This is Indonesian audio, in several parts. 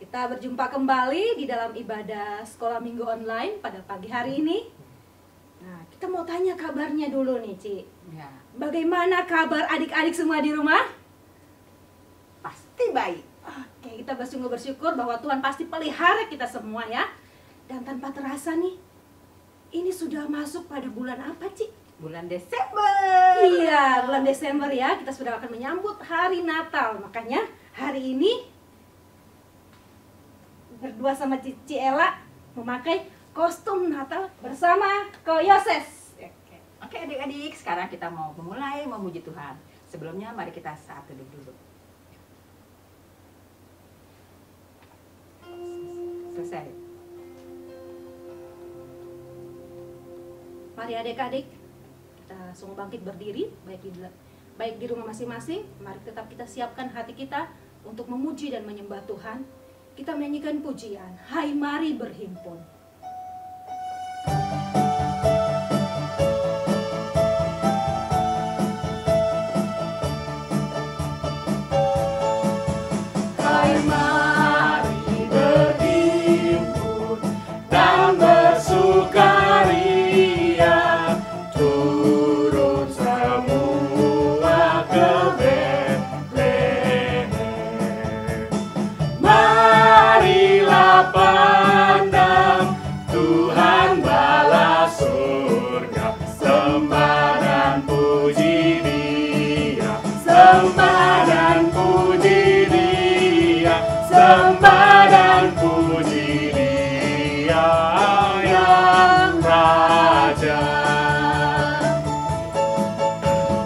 Kita berjumpa kembali di dalam ibadah sekolah minggu online pada pagi hari ini. Nah, kita mau tanya kabarnya dulu nih, Ci. Ya, Bagaimana kabar adik-adik semua di rumah? pasti baik. Oke, kita sungguh bersyukur bahwa Tuhan pasti pelihara kita semua ya. Dan tanpa terasa nih, ini sudah masuk pada bulan apa, Ci? Bulan Desember. Iya, bulan Desember ya. Kita sudah akan menyambut hari Natal. Makanya hari ini berdua sama Cici Ella memakai kostum Natal bersama Ko Yoses. Oke adik-adik, sekarang kita mau memulai memuji Tuhan. Sebelumnya mari kita saat teduh dulu. Selesai. Mari adik-adik, kita semua bangkit berdiri, baik di rumah masing-masing. Mari tetap kita siapkan hati kita untuk memuji dan menyembah Tuhan. Kita menyanyikan pujian, Hai Mari Berhimpun. Hai mari berhimpun dan bersukaria, turun semua ke Betlehem. Marilah pandang Tuhan bala surga, sembah dan puji Dia, sembah dan puji Dia, sembah dan puji Dia yang Raja.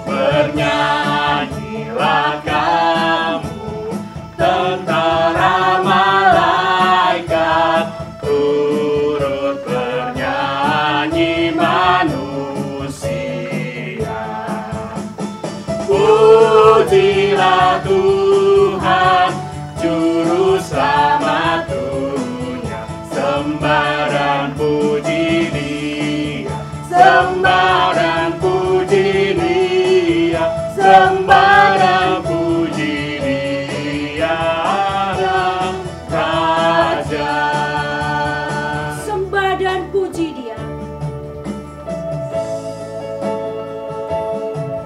Bernyanyilah kamu tentara malaikat, turut bernyanyi manusia. Pujilah Tuhan, Juru Selamat dunia, sembah dan puji Dia, sembah dan puji Dia, sembah dan puji Dia yang Raja. Sembah dan puji Dia.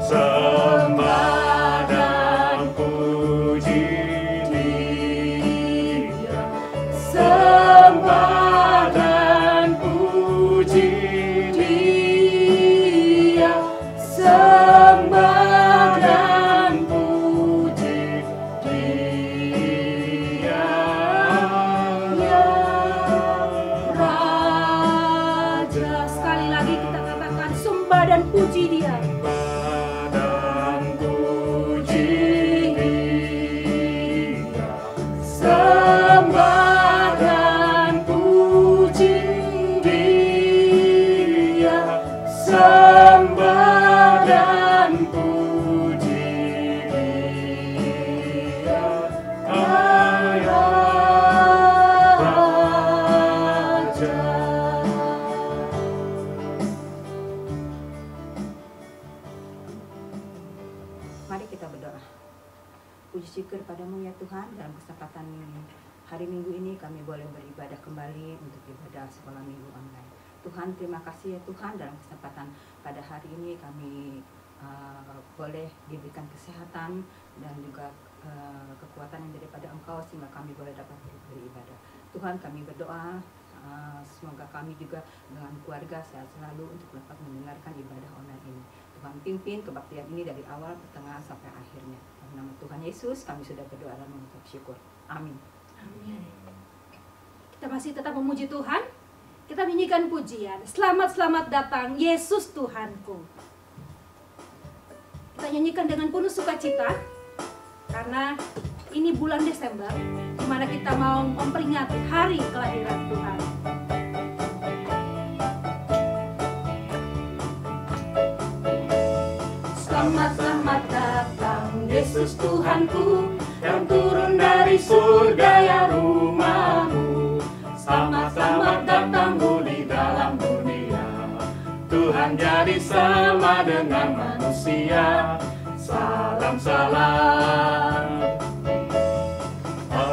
Sembah dan puji Dia, sembah dan puji Dia, sembah dan puji Dia yang Raja. Sekali lagi kita katakan sembah dan puji Dia. Sembah dan puji Dia, sembah dan puji Dia, Ayah Raja. Mari kita berdoa. Puji syukur padamu ya Tuhan, dalam kesempatan hari Minggu ini kami boleh beribadah kembali untuk ibadah sekolah minggu online. Tuhan, terima kasih ya Tuhan, dalam kesempatan pada hari ini kami boleh diberikan kesehatan dan juga kekuatan yang daripada Engkau sehingga kami boleh dapat beribadah. Tuhan, kami berdoa semoga kami juga dengan keluarga sehat selalu untuk dapat mendengarkan ibadah online ini. Tuhan pimpin kebaktian ini dari awal, pertengahan sampai akhirnya. Dalam nama Tuhan Yesus kami sudah berdoa dan mengucap syukur. Amin. Amin. Kita masih tetap memuji Tuhan. Kita nyanyikan pujian, Selamat selamat datang Yesus Tuhanku. Kita nyanyikan dengan penuh sukacita karena ini bulan Desember di mana kita mau memperingati hari kelahiran Tuhan. Selamat selamat datang Yesus Tuhanku, yang turun dari surga ya rumahmu. Selamat selamat datangmu di dalam dunia. Tuhan jadi sama dengan manusia. Salam salam.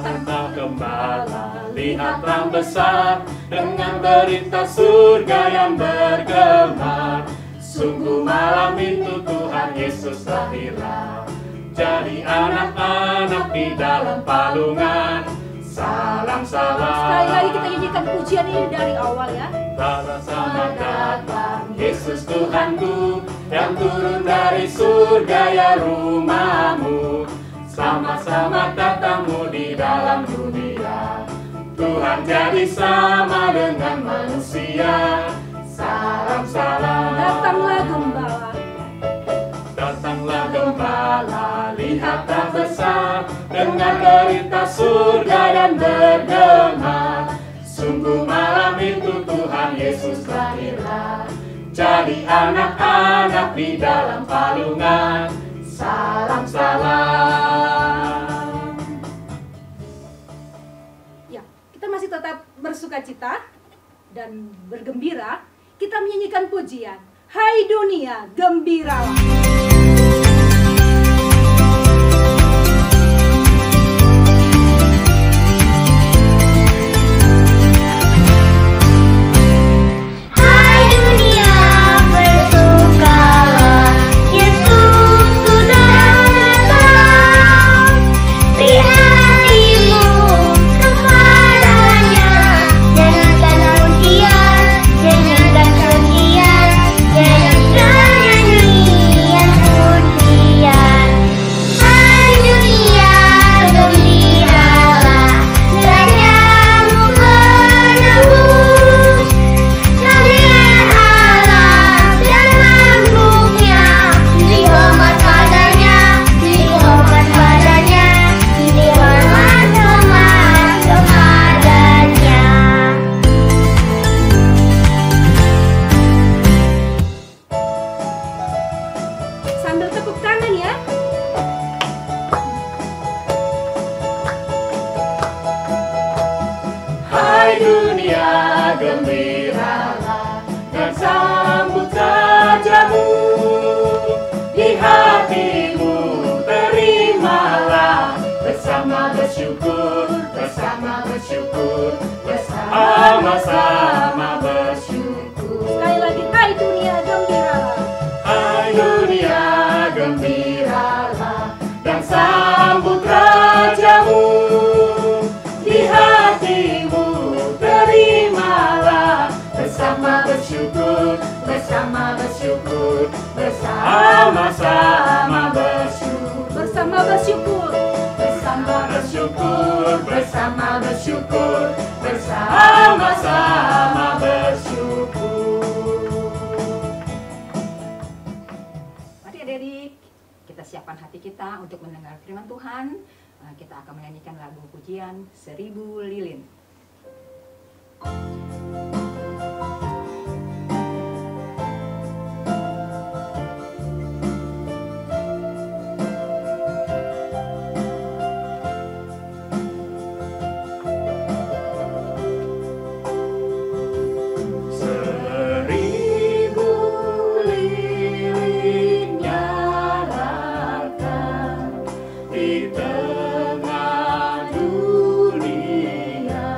Entah ke gembala, lihat terang besar dengan berita surga yang bergema. Sungguh malam itu Tuhan Yesus lahirlah, jadi anak-anak di dalam palungan. Salam salam. Sekali lagi kita nyanyikan pujian ini dari awal ya. Selamat datang Yesus Tuhanku, yang turun dari surga ya rumahmu. Selamat datangmu di dalam dunia, Tuhan jadi sama dengan manusia. Salam salam. Datanglah gembala, Datanglah gembala, lihat tak besar, dengar berita surga dan bergema. Sungguh malam itu Tuhan Yesus lahirlah, jadi anak-anak di dalam palungan. Salam salam. ya kita masih tetap bersukacita dan bergembira. Kita menyanyikan pujian, hai dunia gembiralah. Sambil tepuk tangan ya. Hai dunia gembiralah, dan sambut rajamu. Di hatimu terimalah, bersama bersyukur, bersama-sama bersyukur. Sekali lagi, hai dunia gembiralah. Hai dunia gembiralah, dan sambut rajamu. Di hatimu terimalah, bersama bersyukur, bersama-sama bersyukur. Bersama bersyukur, bersama-sama bersyukur. Mari adik-adik, kita siapkan hati kita untuk mendengar firman Tuhan. Kita akan menyanyikan lagu pujian 1000 Lilin. Di tengah dunia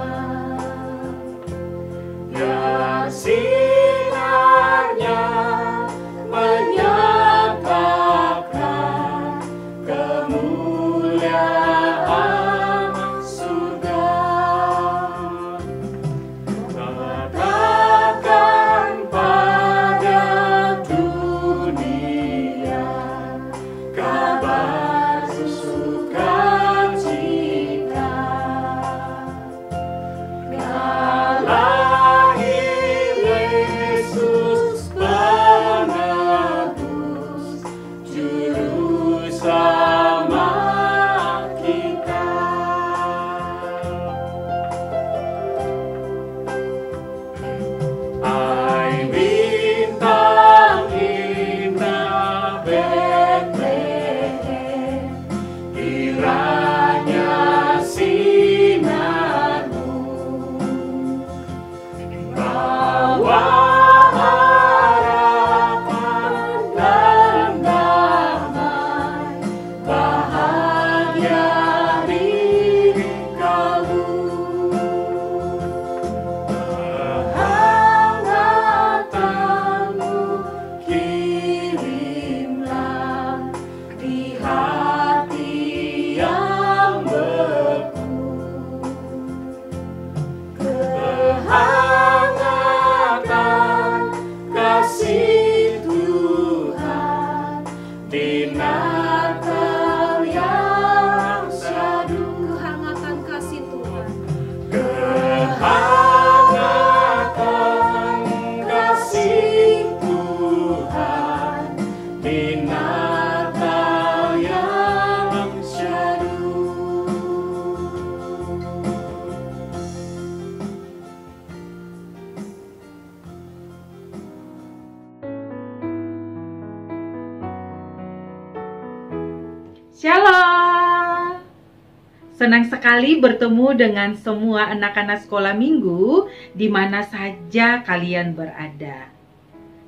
Senang sekali bertemu dengan semua anak-anak sekolah minggu di mana saja kalian berada.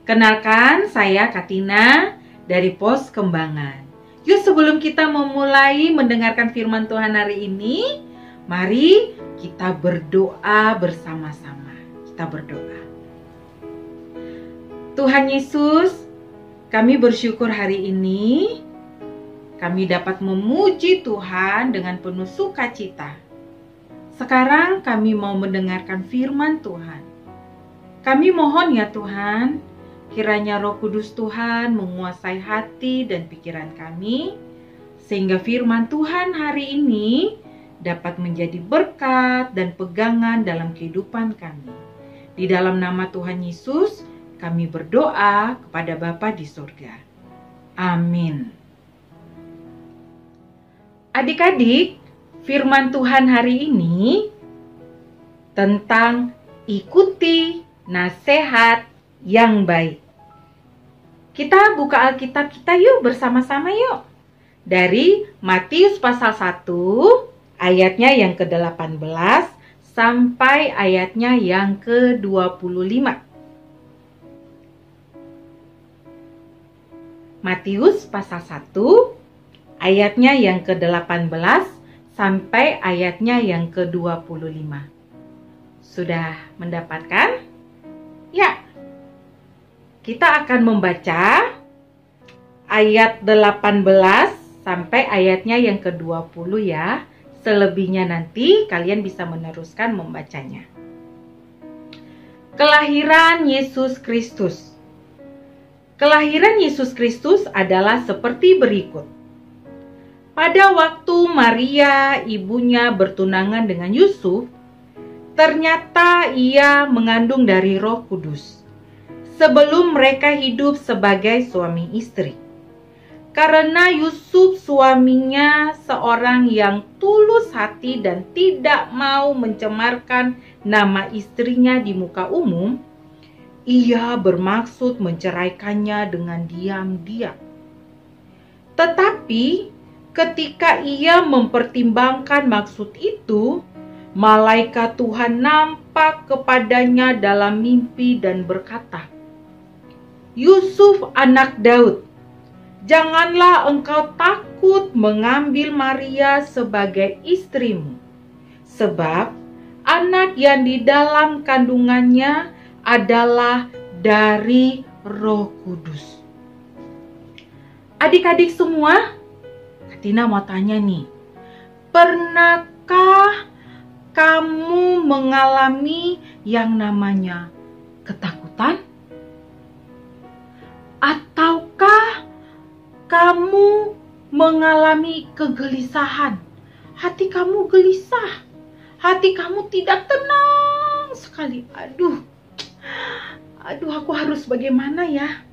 Kenalkan, saya Katina dari Pos Kembangan. Yuk, sebelum kita memulai mendengarkan firman Tuhan hari ini, mari kita berdoa bersama-sama. Kita berdoa. Tuhan Yesus, kami bersyukur hari ini kami dapat memuji Tuhan dengan penuh sukacita. Sekarang kami mau mendengarkan firman Tuhan. Kami mohon ya Tuhan, kiranya Roh Kudus Tuhan menguasai hati dan pikiran kami, sehingga firman Tuhan hari ini dapat menjadi berkat dan pegangan dalam kehidupan kami. Di dalam nama Tuhan Yesus, kami berdoa kepada Bapa di surga. Amin. Adik-adik, firman Tuhan hari ini tentang ikuti nasihat yang baik. Kita buka Alkitab kita yuk bersama-sama yuk. Dari Matius pasal 1 ayatnya yang ke-18 sampai ayatnya yang ke-25. Matius pasal 1 ayatnya yang ke-18 sampai ayatnya yang ke-25. Sudah mendapatkan? Ya. Kita akan membaca ayat 18 sampai ayatnya yang ke-20 ya. Selebihnya nanti kalian bisa meneruskan membacanya. Kelahiran Yesus Kristus. Kelahiran Yesus Kristus adalah seperti berikut. Pada waktu Maria, ibunya bertunangan dengan Yusuf, ternyata ia mengandung dari Roh Kudus sebelum mereka hidup sebagai suami istri. Karena Yusuf suaminya seorang yang tulus hati dan tidak mau mencemarkan nama istrinya di muka umum, ia bermaksud menceraikannya dengan diam-diam. Tetapi ketika ia mempertimbangkan maksud itu, malaikat Tuhan nampak kepadanya dalam mimpi dan berkata, "Yusuf anak Daud, janganlah engkau takut mengambil Maria sebagai istrimu, sebab anak yang di dalam kandungannya adalah dari Roh Kudus." Adik-adik semua, Tina mau tanya nih, pernahkah kamu mengalami yang namanya ketakutan? Ataukah kamu mengalami kegelisahan? Hati kamu gelisah, hati kamu tidak tenang sekali. Aduh, aku harus bagaimana ya?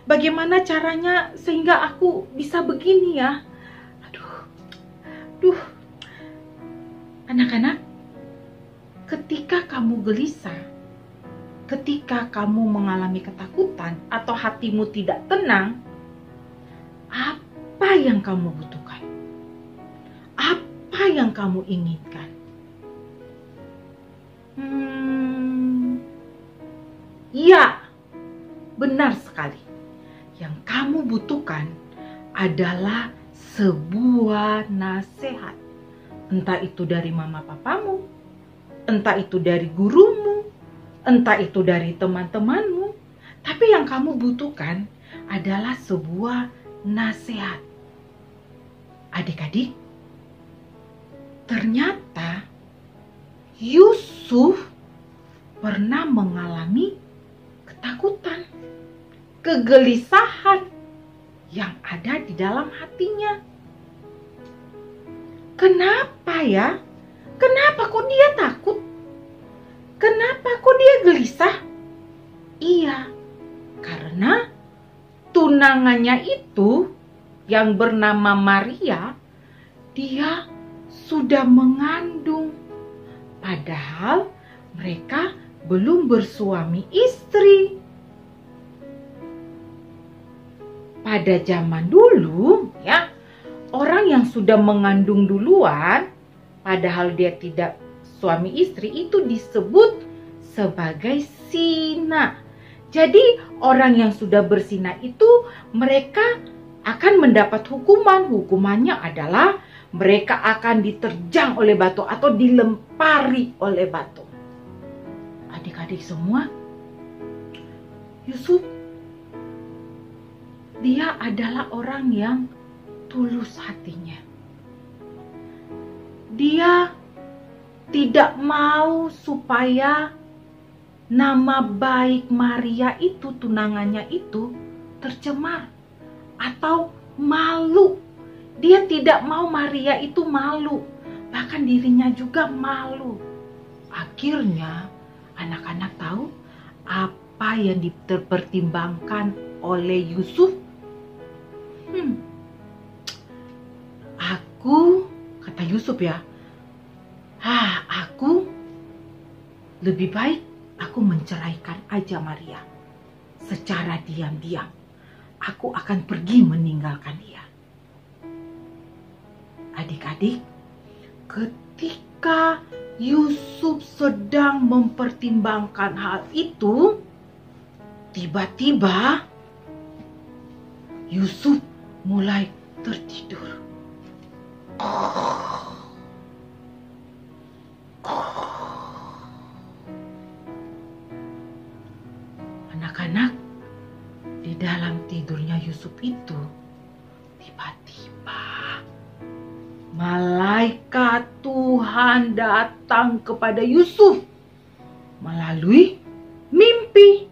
Bagaimana caranya sehingga aku bisa begini ya? Anak-anak, ketika kamu gelisah, ketika kamu mengalami ketakutan atau hatimu tidak tenang, apa yang kamu butuhkan? Apa yang kamu inginkan? Iya, benar sekali. Yang kamu butuhkan adalah sebuah nasihat. Entah itu dari mama papamu, entah itu dari gurumu, entah itu dari teman-temanmu. Tapi yang kamu butuhkan adalah sebuah nasihat. Adik-adik, ternyata Yusuf pernah mengalami ketakutan, kegelisahan yang ada di dalam hatinya. Kenapa ya? Kenapa kok dia takut? Kenapa kok dia gelisah? Iya, karena tunangannya itu yang bernama Maria, dia sudah mengandung. Padahal mereka belum bersuami istri. Pada zaman dulu ya, orang yang sudah mengandung duluan padahal dia tidak suami istri, itu disebut sebagai zina. Jadi orang yang sudah berzina itu mereka akan mendapat hukuman. Hukumannya adalah mereka akan diterjang oleh batu atau dilempari oleh batu. Adik-adik semua, Yusuf, dia adalah orang yang tulus hatinya. Dia tidak mau supaya nama baik Maria itu, tunangannya itu, tercemar atau malu. Dia tidak mau Maria itu malu, bahkan dirinya juga malu. Akhirnya anak-anak tahu apa yang dipertimbangkan oleh Yusuf. Kata Yusuf ya, aku lebih baik aku menceraikan aja Maria. Secara diam-diam, aku akan pergi meninggalkan dia. Adik-adik, ketika Yusuf sedang mempertimbangkan hal itu, tiba-tiba Yusuf mulai tertidur. Anak-anak, di dalam tidurnya Yusuf itu, tiba-tiba malaikat Tuhan datang kepada Yusuf melalui mimpi.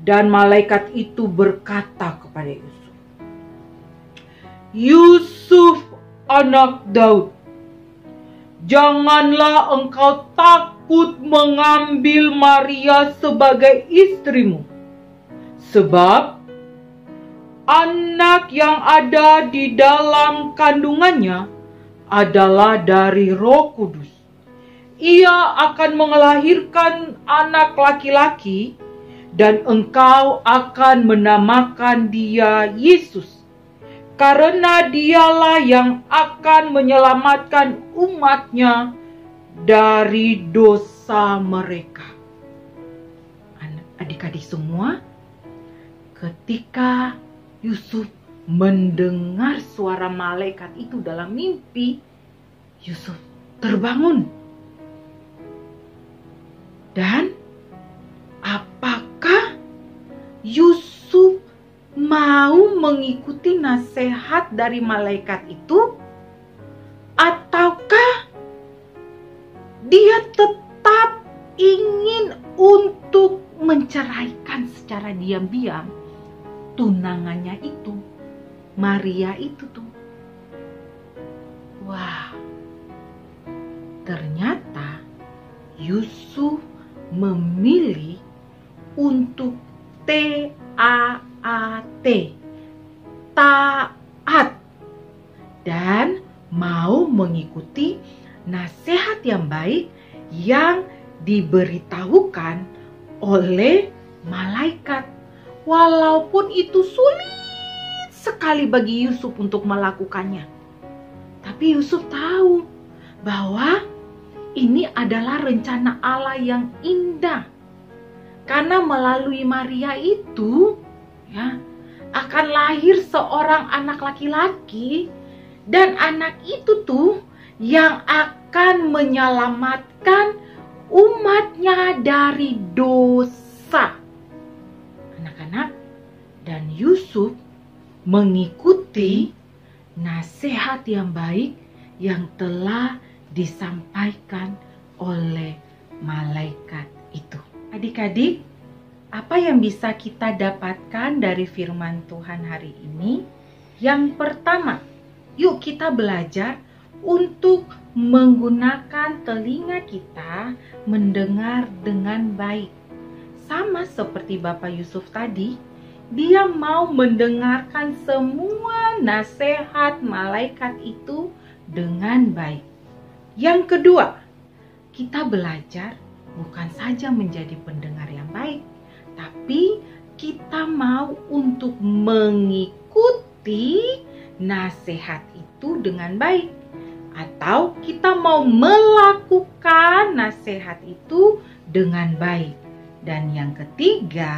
Dan malaikat itu berkata kepada Yusuf, "Yusuf, anak Daud, janganlah engkau takut mengambil Maria sebagai istrimu. Sebab anak yang ada di dalam kandungannya adalah dari Roh Kudus. Ia akan melahirkan anak laki-laki dan engkau akan menamakan dia Yesus. Karena dialah yang akan menyelamatkan umatnya dari dosa mereka." Adik-adik semua, ketika Yusuf mendengar suara malaikat itu dalam mimpi, Yusuf terbangun. Dan apakah Yusuf mau mengikuti nasihat dari malaikat itu? Ataukah dia tetap ingin untuk menceraikan secara diam-diam tunangannya itu, Maria itu tuh? Wah, ternyata Yusuf memilih untuk TAAT, taat, dan mau mengikuti nasihat yang baik yang diberitahukan oleh malaikat. Walaupun itu sulit sekali bagi Yusuf untuk melakukannya, tapi Yusuf tahu bahwa ini adalah rencana Allah yang indah. Karena melalui Maria itu ya akan lahir seorang anak laki-laki, dan anak itu tuh yang akan menyelamatkan umatnya dari dosa. Anak-anak, dan Yusuf mengikuti nasihat yang baik yang telah disampaikan oleh malaikat itu. Adik-adik, apa yang bisa kita dapatkan dari firman Tuhan hari ini? Yang pertama, yuk kita belajar untuk menggunakan telinga kita mendengar dengan baik. Sama seperti Bapak Yusuf tadi, dia mau mendengarkan semua nasihat malaikat itu dengan baik. Yang kedua, kita belajar bukan saja menjadi pendengar yang baik, tapi kita mau untuk mengikuti nasihat itu dengan baik. Atau atau kita mau melakukan nasihat itu dengan baik. Dan yang ketiga,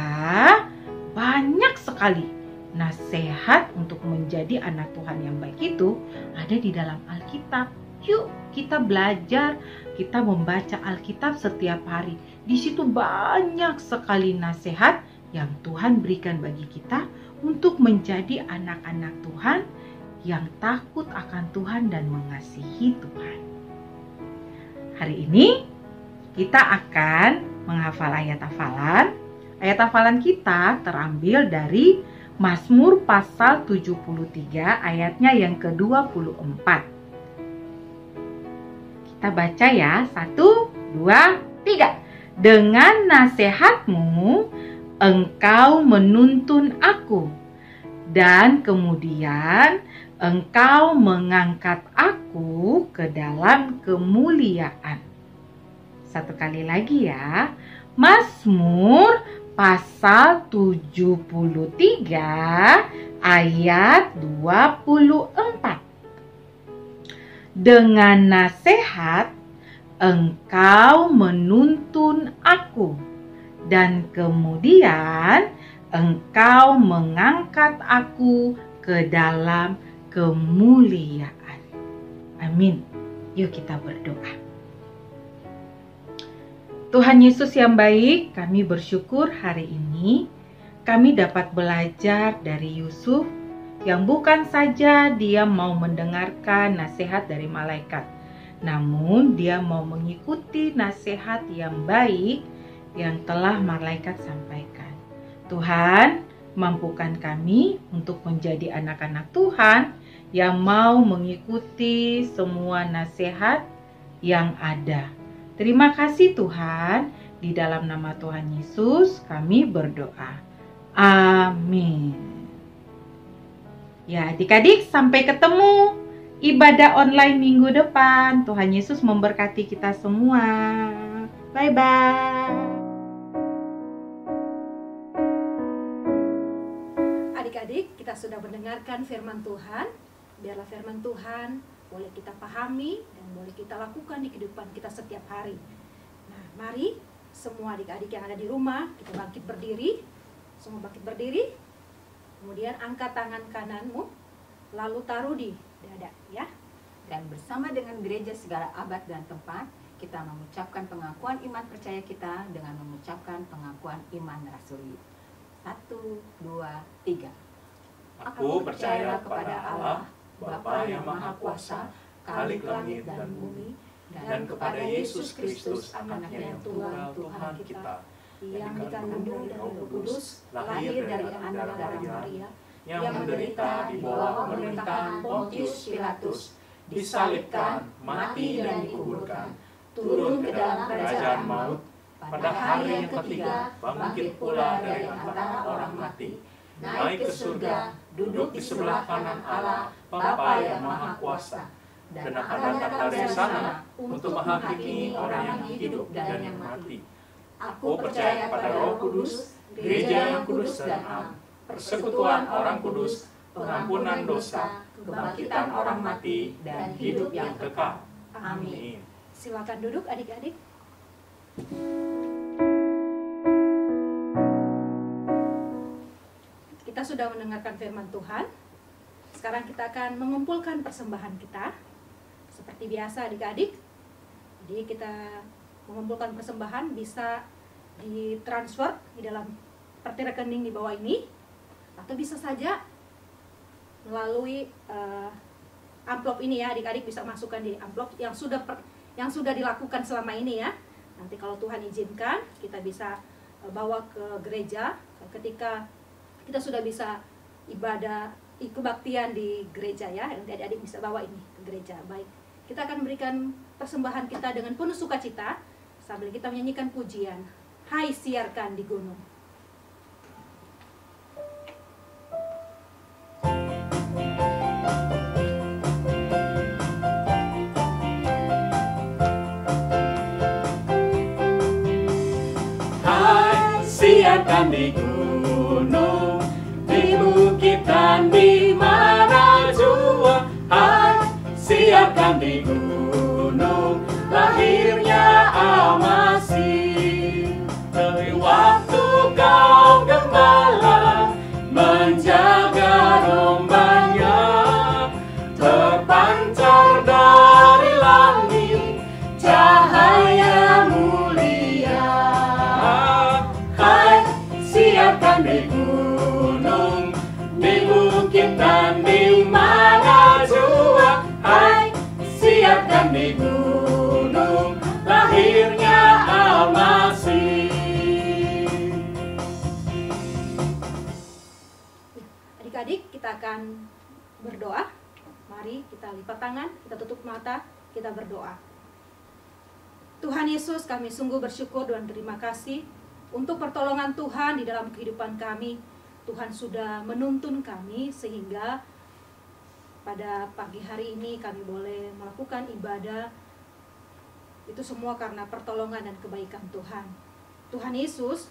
banyak sekali nasihat untuk menjadi anak Tuhan yang baik itu ada di dalam Alkitab. Yuk kita belajar, kita membaca Alkitab setiap hari. Di situ banyak sekali nasihat yang Tuhan berikan bagi kita untuk menjadi anak-anak Tuhan yang takut akan Tuhan dan mengasihi Tuhan. Hari ini kita akan menghafal ayat hafalan. Ayat hafalan kita terambil dari Mazmur pasal 73 ayatnya yang ke-24. Kita baca ya, 1, 2, 3. Dengan nasihatmu engkau menuntun aku, dan kemudian engkau mengangkat aku ke dalam kemuliaan. Satu kali lagi ya, Mazmur pasal 73 ayat 24. Dengan nasihat engkau menuntun aku, dan kemudian engkau mengangkat aku ke dalam kemuliaan. Amin. Yuk kita berdoa. Tuhan Yesus yang baik, kami bersyukur hari ini kami dapat belajar dari Yusuf yang bukan saja dia mau mendengarkan nasihat dari malaikat, namun dia mau mengikuti nasihat yang baik yang telah malaikat sampaikan. Tuhan, mampukan kami untuk menjadi anak-anak Tuhan yang mau mengikuti semua nasihat yang ada. Terima kasih Tuhan, di dalam nama Tuhan Yesus kami berdoa. Amin. Ya, adik-adik, sampai ketemu ibadah online minggu depan. Tuhan Yesus memberkati kita semua. Bye-bye. Adik-adik, kita sudah mendengarkan firman Tuhan. Biarlah firman Tuhan boleh kita pahami dan boleh kita lakukan di kehidupan kita setiap hari. Nah, mari semua adik-adik yang ada di rumah, kita bangkit berdiri. Semua bangkit berdiri. Kemudian angkat tangan kananmu, lalu taruh di dada, ya. Dan bersama dengan gereja segala abad dan tempat, kita mengucapkan pengakuan iman percaya kita dengan mengucapkan pengakuan iman rasuli. 1, 2, 3. Aku percaya kepada Allah, Bapa yang Maha Kuasa, Khalik langit dan bumi, dan kepada Yesus Kristus, Anaknya yang tunggal Tuhan kita, yang dikandung dari Roh Kudus, lahir dari anak darah Maria, yang menderita di bawah pemerintahan Pontius Pilatus, disalibkan, mati dan dikuburkan, turun ke dalam kerajaan maut, pada hari yang ketiga bangkit pula dari antara orang mati, naik ke surga, duduk di sebelah kanan Allah, Bapa yang Maha Kuasa, dan akan datang dari sana untuk menghakimi orang yang hidup dan yang mati. Aku percaya kepada Roh Kudus, gereja yang kudus dan am, persekutuan orang kudus, pengampunan dosa, kebangkitan orang mati, dan hidup yang kekal. Amin. Silakan duduk adik-adik. Kita sudah mendengarkan firman Tuhan. Sekarang kita akan mengumpulkan persembahan kita. Seperti biasa adik-adik. Jadi kita mengumpulkan persembahan bisa ditransfer di dalam kartu rekening di bawah ini. Atau bisa saja melalui amplop ini ya, adik-adik bisa masukkan di amplop yang sudah dilakukan selama ini ya. Nanti kalau Tuhan izinkan, kita bisa bawa ke gereja ketika kita sudah bisa ibadah kebaktian di gereja ya. Nanti adik-adik bisa bawa ini ke gereja. Baik, kita akan memberikan persembahan kita dengan penuh sukacita sambil kita menyanyikan pujian Hai Siarkan di Gunung. Siarkan di gunung, di bukit dan di mana jua. Hai, siarkan di gunung. akhirnya Al-Masih. Adik-adik, kita akan berdoa. Mari kita lipat tangan, kita tutup mata, kita berdoa. Tuhan Yesus, kami sungguh bersyukur dan terima kasih untuk pertolongan Tuhan di dalam kehidupan kami. Tuhan sudah menuntun kami sehingga pada pagi hari ini kami boleh melakukan ibadah. Itu semua karena pertolongan dan kebaikan Tuhan. Tuhan Yesus,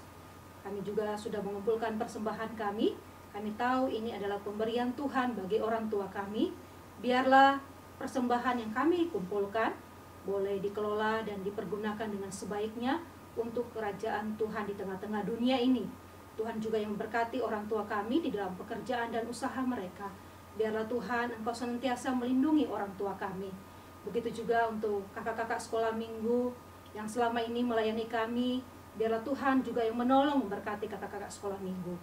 kami juga sudah mengumpulkan persembahan kami. Kami tahu ini adalah pemberian Tuhan bagi orang tua kami. Biarlah persembahan yang kami kumpulkan boleh dikelola dan dipergunakan dengan sebaiknya untuk kerajaan Tuhan di tengah-tengah dunia ini. Tuhan juga yang memberkati orang tua kami di dalam pekerjaan dan usaha mereka. Biarlah Tuhan Engkau senantiasa melindungi orang tua kami. Begitu juga untuk kakak-kakak sekolah minggu yang selama ini melayani kami. Biarlah Tuhan juga yang menolong memberkati kakak-kakak sekolah minggu.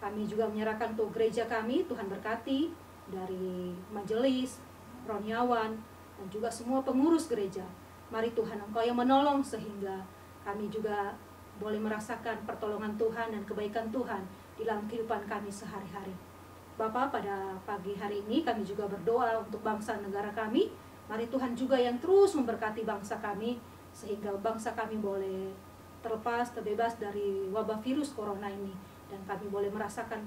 Kami juga menyerahkan untuk gereja kami, Tuhan berkati dari majelis, roniawan, dan juga semua pengurus gereja. Mari Tuhan Engkau yang menolong sehingga kami juga boleh merasakan pertolongan Tuhan dan kebaikan Tuhan di dalam kehidupan kami sehari-hari. Bapa, pada pagi hari ini kami juga berdoa untuk bangsa negara kami. Mari Tuhan juga yang terus memberkati bangsa kami sehingga bangsa kami boleh terlepas, terbebas dari wabah virus corona ini. Dan kami boleh merasakan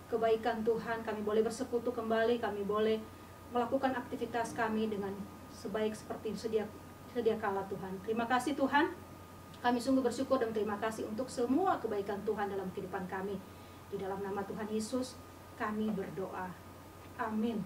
kebaikan Tuhan, kami boleh bersekutu kembali, kami boleh melakukan aktivitas kami dengan sebaik seperti sedia kala Tuhan. Terima kasih Tuhan, kami sungguh bersyukur dan terima kasih untuk semua kebaikan Tuhan dalam kehidupan kami. Di dalam nama Tuhan Yesus, kami berdoa. Amin.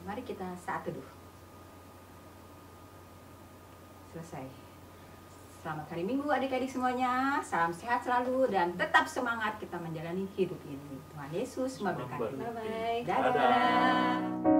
Mari kita saat teduh. Selesai. Selamat hari Minggu adik-adik semuanya. Salam sehat selalu dan tetap semangat kita menjalani hidup ini. Tuhan Yesus memberkati. Bye-bye. Dadah.